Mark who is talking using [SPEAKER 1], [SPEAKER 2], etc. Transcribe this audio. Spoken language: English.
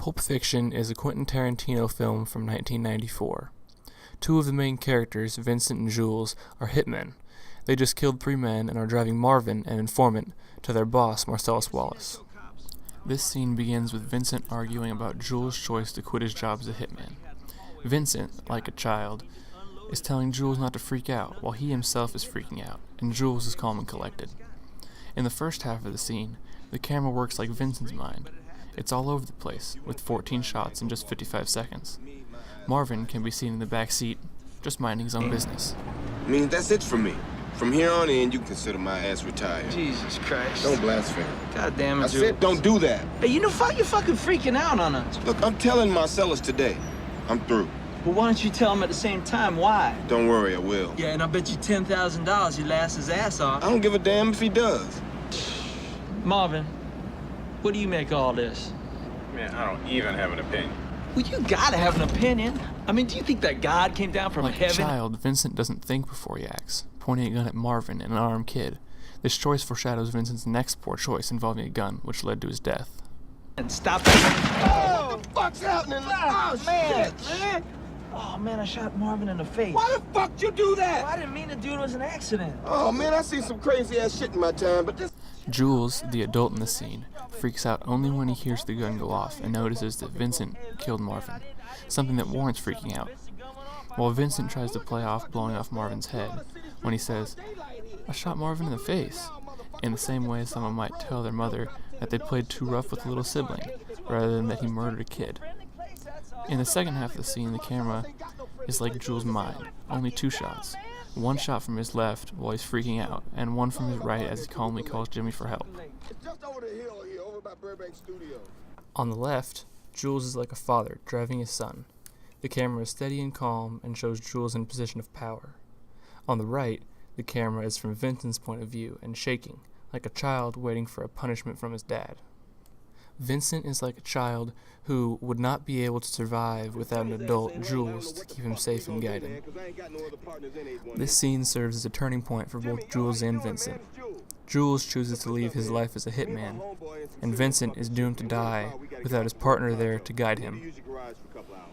[SPEAKER 1] Pulp Fiction is a Quentin Tarantino film from 1994. Two of the main characters, Vincent and Jules, are hitmen. They just killed 3 men and are driving Marvin, an informant, to their boss, Marcellus Wallace. This scene begins with Vincent arguing about Jules' choice to quit his job as a hitman. Vincent, like a child, is telling Jules not to freak out, while he himself is freaking out, and Jules is calm and collected. In the first half of the scene, the camera works like Vincent's mind. It's all over the place, with 14 shots in just 55 seconds. Marvin can be seen in the back seat, just minding his own business.
[SPEAKER 2] I mean, that's it for me. From here on in, you can consider my ass retired.
[SPEAKER 3] Jesus Christ.
[SPEAKER 2] Don't blaspheme.
[SPEAKER 3] God damn it,
[SPEAKER 2] I said don't do that.
[SPEAKER 3] Hey, you know, you're fucking freaking out on us.
[SPEAKER 2] Look, I'm telling Marcellus today. I'm through.
[SPEAKER 3] But why don't you tell him at the same time why?
[SPEAKER 2] Don't worry, I will.
[SPEAKER 3] Yeah, and I bet you $10,000 he'd last his ass off.
[SPEAKER 2] I don't give a damn if he does.
[SPEAKER 3] Marvin, what do you make of all this?
[SPEAKER 4] Man, I don't even have an opinion.
[SPEAKER 3] Well, you gotta have an opinion. I mean, do you think that God came down from
[SPEAKER 1] Like
[SPEAKER 3] heaven?
[SPEAKER 1] a child, Vincent doesn't think before he acts, pointing a gun at Marvin, an unarmed kid. This choice foreshadows Vincent's next poor choice involving a gun, which led to his death.
[SPEAKER 3] And stop that.
[SPEAKER 2] Oh, what the fuck's happening? Oh,
[SPEAKER 3] man,
[SPEAKER 2] shit.
[SPEAKER 3] man. Oh, man, I shot Marvin in the face.
[SPEAKER 2] Why the fuck you do that?
[SPEAKER 3] Well, I didn't mean to do it. It was an accident.
[SPEAKER 2] Oh, man, I seen some crazy-ass shit in my time, but this...
[SPEAKER 1] Jules, the adult in the scene, freaks out only when he hears the gun go off and notices that Vincent killed Marvin, something that warrants freaking out. While Vincent tries to play off blowing off Marvin's head, when he says, "I shot Marvin in the face," in the same way someone might tell their mother that they played too rough with a little sibling, rather than that he murdered a kid. In the second half of the scene, the camera is like Jules' mind, only 2 shots. One shot from his left while he's freaking out, and one from his right as he calmly calls Jimmy for help. On the left, Jules is like a father driving his son. The camera is steady and calm and shows Jules in a position of power. On the right, the camera is from Vincent's point of view and shaking, like a child waiting for a punishment from his dad. Vincent is like a child who would not be able to survive without an adult, Jules, to keep him safe and guide him. This scene serves as a turning point for both Jules and Vincent. Jules chooses to leave his life as a hitman, and Vincent is doomed to die without his partner there to guide him.